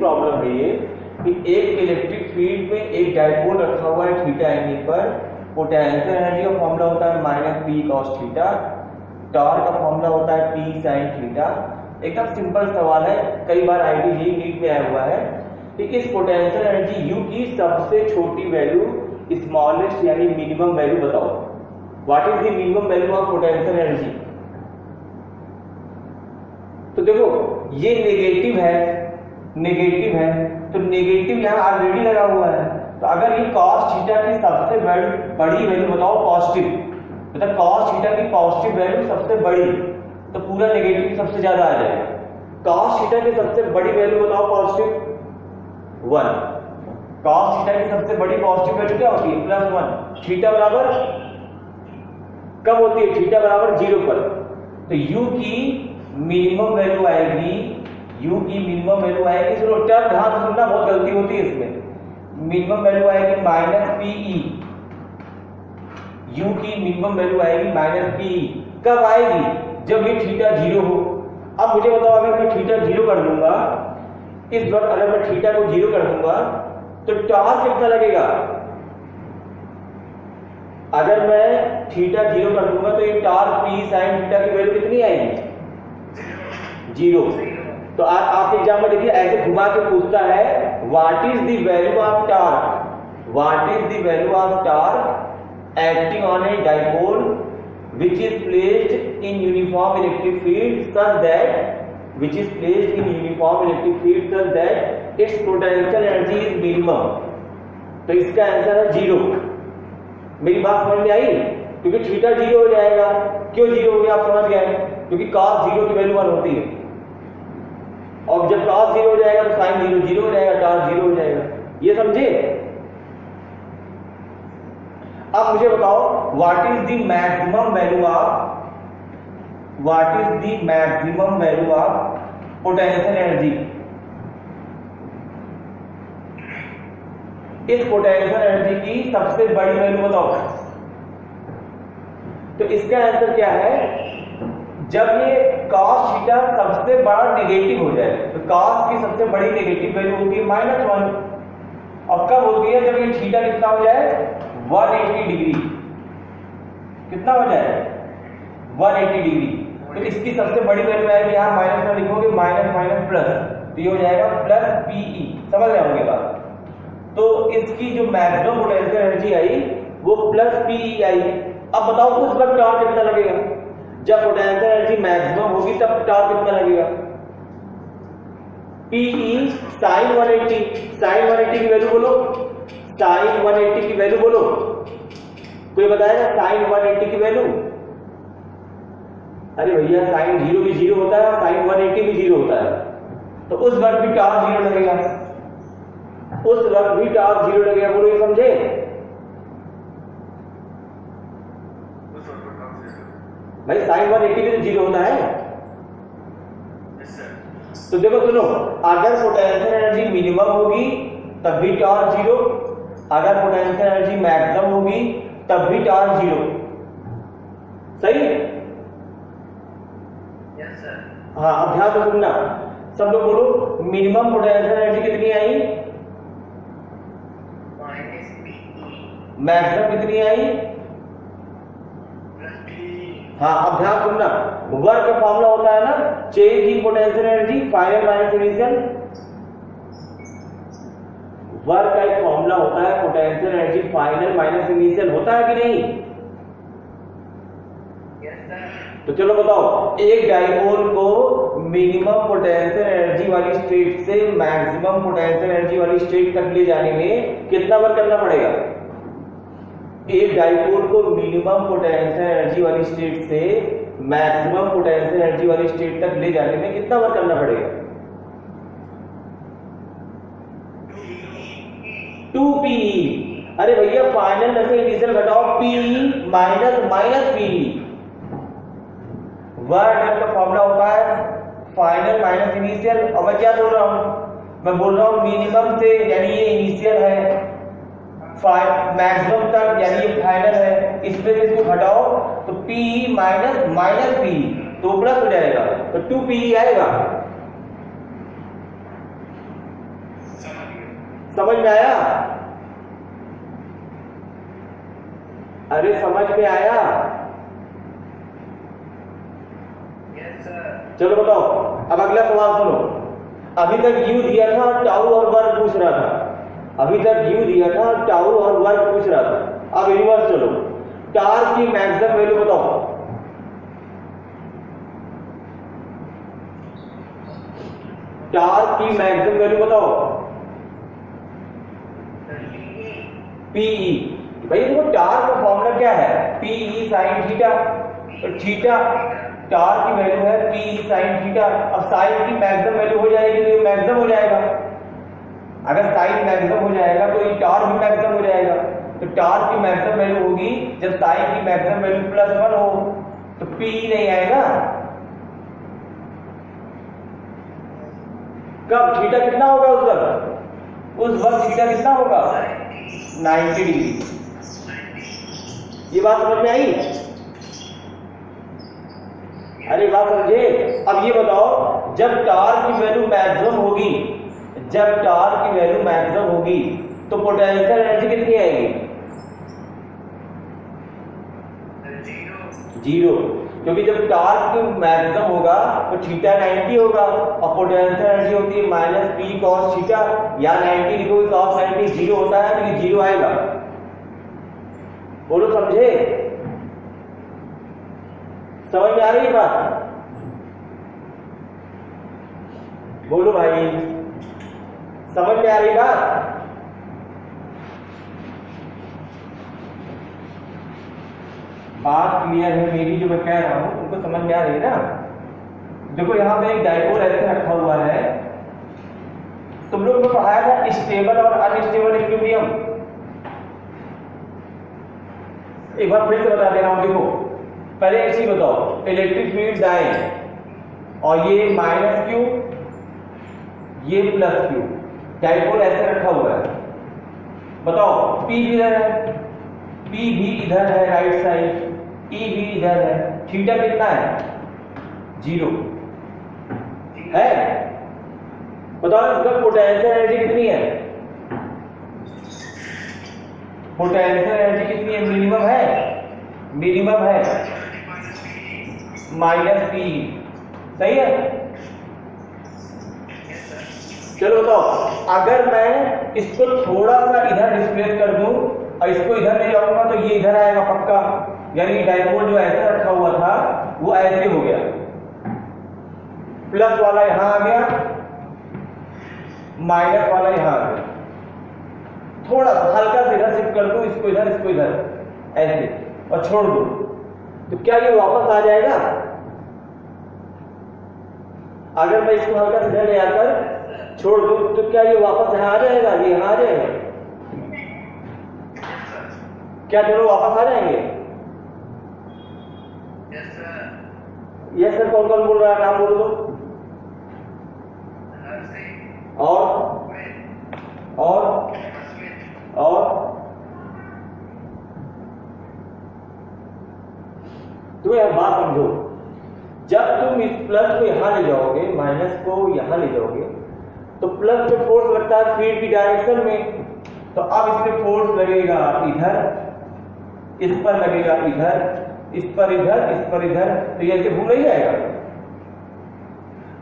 Problem है ये कि एक इलेक्ट्रिक फील्ड में एक डाइपोल रखा हुआ है थीटा एंगल पर, पोटेंशियल एनर्जी का फॉर्मूला होता है minus P cos theta, torque का फॉर्मूला होता है पी साइन थीटा। एकदम सिंपल सवाल है, कई बार आईडी नीट में आया हुआ है कि इस पोटेंशियल एनर्जी यू की सबसे छोटी वैल्यू स्मॉलेस्ट यानी मिनिमम वैल्यू बताओ। What is the minimum value of potential energy? तो देखो ये नेगेटिव है तो नेगेटिव यहाँ ऑलरेडी लगा हुआ है, तो अगर ये cos थीटा की सबसे बड़ी वैल्यू बताओ पॉजिटिव, मतलब cos थीटा की पॉजिटिव वैल्यू सबसे बड़ी, तो पूरा नेगेटिव सबसे ज्यादा आ जाएगा। cos थीटा की सबसे बड़ी वैल्यू बताओ पॉजिटिव 1, cos थीटा की सबसे बड़ी पॉजिटिव वैल्यू क्या होती है +1, थीटा बराबर कब होती है? थीटा बराबर 0 पर। तो u की मिनिमम वैल्यू आएगी, u की मिनिमम वैल्यू आएगी, चलो टर्म ध्यान से सुनना, बहुत गलती होती है इसमें। मिनिमम वैल्यू आएगी माइनस पीई, u की मिनिमम वैल्यू आएगी माइनस पीई। कब आएगी? जब ये थीटा 0 हो। अब मुझे बताओ, अगर मैं थीटा 0 कर दूंगा, इस वक्त अगर मैं थीटा को 0 कर दूंगा तो टॉर्क कितना लगेगा? अगर मैं थीटा 0 कर दूंगा तो ये टॉर्क पी साइन थीटा की वैल्यू कितनी आएगी? 0। तो आप एग्जाम में देखिए ऐसे घुमा के पूछता है what is the value of torque, what is the value of torque acting on a dipole which is placed in uniform electric field such that which is placed in uniform electric field such that its potential energy is minimum। तो इसका answer है 0। मेरी बात समझ में आई? क्योंकि theta 0 हो जाएगा। क्यों 0 हो गया आप समझ गए? क्योंकि cos 0 की वैल्यू 1 होती है, और जब cos 0 हो जाएगा तो sin 0 0 हो जाएगा, tan 0 हो जाएगा। ये समझे? अब मुझे बताओ what is the maximum value of, what is the maximum value of potential energy? इस पोटेंशियल एनर्जी की सबसे बड़ी वैल्यू बताओ। तो इसका आंसर क्या है? जब ये cos थीटा सबसे बड़ा नेगेटिव हो जाए, तो cos की सबसे बड़ी नेगेटिव वैल्यू होती है -1, और कब होती है? जब ये थीटा कितना हो जाए? 180 डिग्री। कितना हो जाए? 180 डिग्री। तो इसकी सबसे बड़ी वैल्यू आएगी, यहाँ माइनस में लिखोगे माइनस माइनस प्लस, तो ये हो जाएगा प्लस पीई। समझ रहे होंगे बात? तो इसकी जो मैक्सिमम पोटेंशियल एनर्जी आई वो प्लस पीई आई। अब बताओ उस वक्त टॉर्क कितना लगेगा? जब पोटेंशियल एनर्जी मैक्सिमम होगी तब टॉर्क कितना लगेगा? पीई साइन 180, साइन 180 की वैल्यू बोलो, साइन 180 की वैल्यू बोलो। कोई बताएगा साइन 180 की वैल्यू? अरे भैया साइन 0 भी 0 होता है, साइन 180 भी 0 होता है, तो उस वक्त भी टॉर्क 0 लगेगा, उस वक्त भी टॉर्क 0 लगेगा। बोलो ये समझे? भाई साइन 180 भी तो 0 होता है। तो देखो सुनो, अगर पोटेंशियल एनर्जी मिनिमम होगी तब भी टॉर्क 0, अगर पोटेंशियल एनर्जी मैक्सिमम होगी तब भी टॉर्क 0। सही? Yes sir. हाँ, अब ध्यान से सुनना, सब लोग बोलो मिनिमम पोटेंशियल एनर्जी कितनी आई? मैक्सिमम कितनी आई? हाँ, अब ध्यान सुनना, वर्क का फॉर्मूला होता है ना, change in potential energy final minus initial. Work का एक फॉर्मूला होता है potential energy final minus initial, होता है कि नहीं? तो चलो बताओ, एक डाइपोल को मिनिमम पोटेंशियल एनर्जी वाली स्टेट से मैक्सिमम पोटेंशियल एनर्जी वाली स्टेट तक ले जाने में कितना वर्क करना पड़ेगा? एक डाइपोल को मिनिमम पोटेंशियल एनर्जी वाली स्टेट से मैक्सिमम पोटेंशियल एनर्जी वाली स्टेट तक ले जाने में कितना वर्क करना पड़ेगा? 2Pe। अरे भैया फाइनल में से इनिशियल घटाओ, Pe minus minus Pe। Work का फॉर्मूला होता है फाइनल माइनस इनिशियल। और मैं क्या बोल रहा हूं? मैं बोल रहा हूं मिनिमम से, यानी ये इनिशियल है, मैक्सिमम तक यानी ये फाइनल है, इसमें से इसको घटाओ तो Pe माइनस माइनस Pe तो प्लस हो जाएगा, तो 2Pe आएगा। समझ में आया? अरे समझ में आया? चलो बताओ, अब अगला सवाल सुनो। अभी तक यू दिया था और टाउ और वर्ग पूछ रहा था। अभी तक यू दिया था और टाउ और वर्ग पूछ रहा था। अब रिवर्स चलो, टार की मैक्सिमम वैल्यू बताओ। टार की मैक्सिमम वैल्यू बताओ। पीई, भाई देखो टार का फॉर्मूला क्या है? PE sine theta. तो थीटा टार की वैल्यू है पी साइन थीटा। अब साइन की मैक्सिमम वैल्यू हो जाएगी तो ये मैक्सिमम हो जाएगा। अगर साइन मैक्सिमम हो जाएगा तो ये टार भी मैक्सिमम हो जाएगा। तो टार की मैक्सिमम वैल्यू होगी जब साइन की मैक्सिमम वैल्यू +1 हो, तो पी नहीं आएगा। कब? थीटा कितना होगा उस वक्त? उस वक्त थीटा कितना होगा? 90 डिग्री। ये बात समझ में आई? अरे बात समझे? अब ये बताओ, जब टार की वैल्यू मैक्सिमम होगी, जब टार की वैल्यू मैक्सिमम होगी तो पोटेंशियल एनर्जी कितनी आएगी? 0। क्योंकि जब टार की मैक्सिमम होगा तो थीटा 90 होगा और पोटेंशियल एनर्जी होती है -p cos थीटा। या 90 लिखोगे cos 90 0 होता है तो ये 0 आएगा। बोलो समझे? समझ में आ रही है बात? बोलो भाई, समझ में आ रही बात? बात क्लियर है मेरी जो मैं कह रहा हूं, तुमको समझ में आ रही है ना? देखो यहां पे एक डाइपोल ऐसे रखा हुआ है। तुम लोग को पढ़ाया था स्टेबल और अनस्टेबल इक्विलिब्रियम। एक बार फिर से बता दे रहा हूं। देखो पहले एक चीज बताओ, इलेक्ट्रिक फील्ड दाएं और ये -q, ये +q, डाइपोल ऐसे रखा हुआ है। बताओ p भी इधर है, p भी इधर है राइट साइड, e भी इधर है। थीटा कितना है? 0 है। बताओ इसका पोटेंशियल एनर्जी कितनी है? पोटेंशियल एनर्जी कितनी है? मिनिमम है, मिनिमम है -p। सही है? चलो बताओ, अगर मैं इसको थोड़ा सा इधर डिस्प्लेस कर दूं और इसको इधर ले जाऊंगा तो ये इधर आएगा पक्का। यानी डाइपोल जो ऐसे रखा हुआ था वो ऐसे हो गया, प्लस वाला यहां आ गया, माइनस वाला यहां आ गया। थोड़ा सा हल्का से इधर शिफ्ट कर दूं, इसको इधर, इसको इधर ऐसे और छोड़ दूं, तो क्या ये वापस आ जाएगा? अगर मैं इसको हल्का से इधर ले आकर छोड़ दूं तो क्या ये वापस यहां आ जाएगा? ये यहां आ जाएगा? क्या दोनों वापस आ जाएंगे? Yes sir. कौन कौन बोल रहा है? नाम बोल दो। और तो यह बात समझो, जब तुम इस प्लस को यहां ले जाओगे, माइनस को यहां ले जाओगे, तो प्लस पे फोर्स लगता है फील्ड की डायरेक्शन में। तो अब इस पे फोर्स लगेगा इधर, इस पर लगेगा इधर, इस पर इधर, इस पर इधर, तो ये घूम नहीं जाएगा।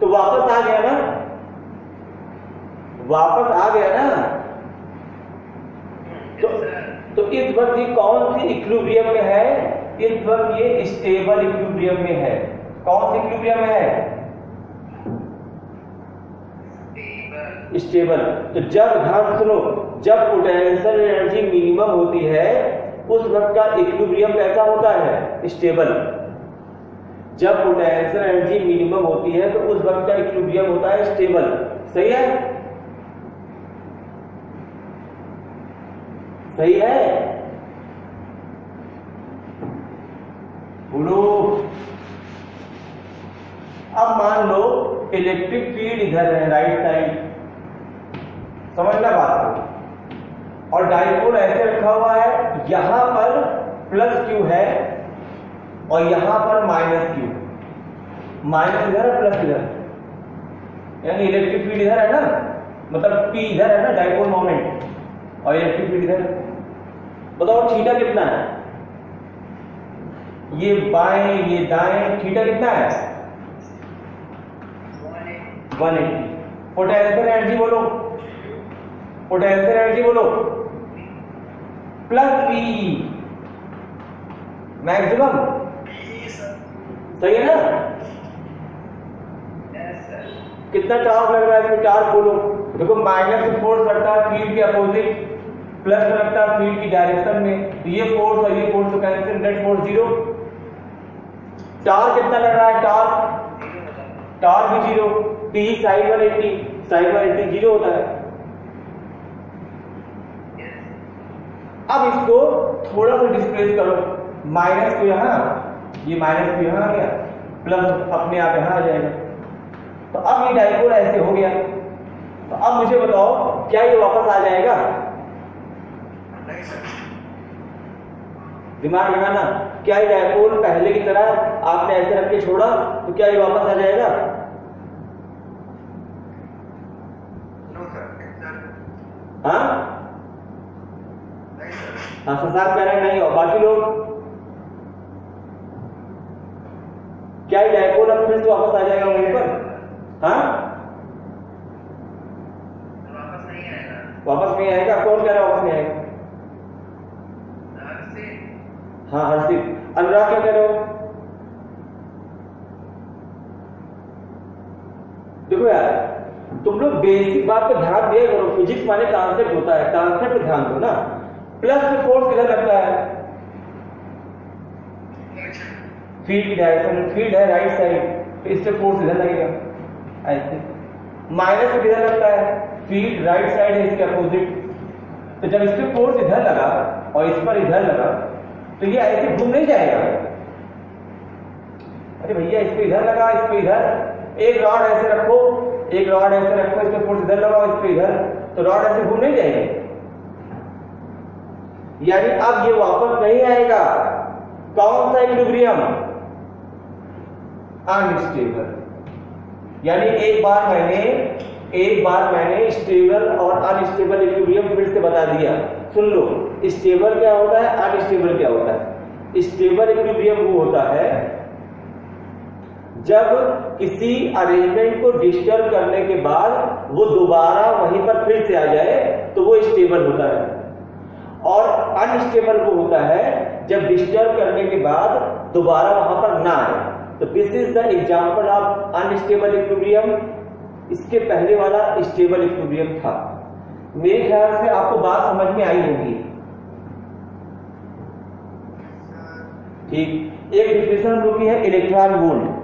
तो वापस आ गया ना, वापस आ गया ना। तो इस वक्त ये कौन सी इक्विलिब्रियम में है? इस वक्त ये स्टेबल इक्विलिब्रियम में है। कौन सी इक्विलिब्रियम में है? स्टेबल। तो जब, ध्यान सुनो, जब पोटेंशियल एनर्जी मिनिमम होती है उस वक्त का इक्विलिब्रियम कैसा होता है? स्टेबल। जब पोटेंशियल एनर्जी मिनिमम होती है तो उस वक्त का इक्विलिब्रियम होता है स्टेबल। सही है? सही है? बोलो। अब मान लो इलेक्ट्रिक फील्ड इधर है राइट साइड, समझना बात को, और डाइपोल ऐसे रखा हुआ है, यहां पर +q है और यहां पर -q। माइनस इधर है, प्लस इधर, यानी इलेक्ट्रिक फील्ड इधर है ना, मतलब P इधर है ना डाइपोल मोमेंट और इलेक्ट्रिक फील्ड इधर। बताओ थीटा कितना है, ये बाएं ये दाएं, थीटा कितना है 180। पोटेंशियल एनर्जी बोलो, पोटेंशियल एनर्जी बोलो प्लस पीई मैक्सिमम, सही है ना। कितना टार्क लग रहा है इसमें, टार्क बोलो। देखो माइनस से फोर्स लगता है फील्ड के अपोजिट, प्लस लगता है फील्ड की डायरेक्शन में, तो ये फोर्स और ये फोर्स तो cancel, net force zero. Torque कितना लग रहा है, टार्क भी जीरो। टी साइन 180 जीरो होता है। अब इसको थोड़ा सा डिस्प्लेस करो, माइनस को यहां, ये माइनस को यहां आ गया, प्लस अपने आप यहां आ जाएगा। तो अब ये डाइपोल ऐसे हो गया। तो अब मुझे बताओ क्या ये वापस आ जाएगा, नहीं सर। दिमाग लगाना, क्या ये डाइपोल पहले की तरह आपने ऐसे रख के छोड़ा तो क्या ये वापस आ जाएगा? No sir. हाँ नहीं सर। हाँ संसार कह रहे हैं नहीं, और बाकी लोग क्या ये डाइपोल अब फिर से वापस आ जाएगा वहीं पर? हाँ वापस नहीं आएगा। वापस नहीं आएगा, कौन कह रहा है वापस नहीं आएगा? हाँ हर्षित। अनुराग क्या कह रहे हो? देखो यार तुम लोग बेसिक बात पर ध्यान दिया करो, फिजिक्स माने कॉन्सेप्ट होता है, कॉन्सेप्ट पे ध्यान दो ना। प्लस में फोर्स किधर लगता है, फील्ड की डायरेक्शन, फील्ड है राइट साइड, तो इससे फोर्स इधर लगेगा ऐसे। माइनस में किधर लगता है, फील्ड राइट साइड है इसके अपोजिट, तो जब इस पे फोर्स इधर लगा और इस पर इधर लगा तो ये ऐसे घूम नहीं जाएगा। अरे भैया इस पे इधर लगा, इस पे इधर, एक रॉड ऐसे रखो, एक रॉड ऐसे रखो, इस पे फोर्स इधर लगाओ, इस पे इधर, तो रॉड ऐसे घूम नहीं जाएगी। यानी अब ये वापस नहीं आएगा। कौन सा इक्विलिब्रियम? अनस्टेबल। यानी एक बार मैंने स्टेबल और अनस्टेबल इक्विलिब्रियम फिर से बता दिया। सुन लो, स्टेबल क्या होता है, अनस्टेबल क्या होता है। स्टेबल इक्विलिब्रियम वो होता है जब किसी अरेंजमेंट को डिस्टर्ब करने के बाद वो दोबारा वहीं पर फिर से आ जाए तो वो स्टेबल होता है। और अनस्टेबल वो होता है जब डिस्टर्ब करने के बाद दोबारा वहां पर ना आए। तो this is the example of unstable equilibrium. इसके पहले वाला स्टेबल इक्विलिब्रियम था। मेरे ख्याल से आपको बात समझ में आई होगी। ठीक, एक डिफिनेशन हम लोग की है इलेक्ट्रॉन वोल्ट।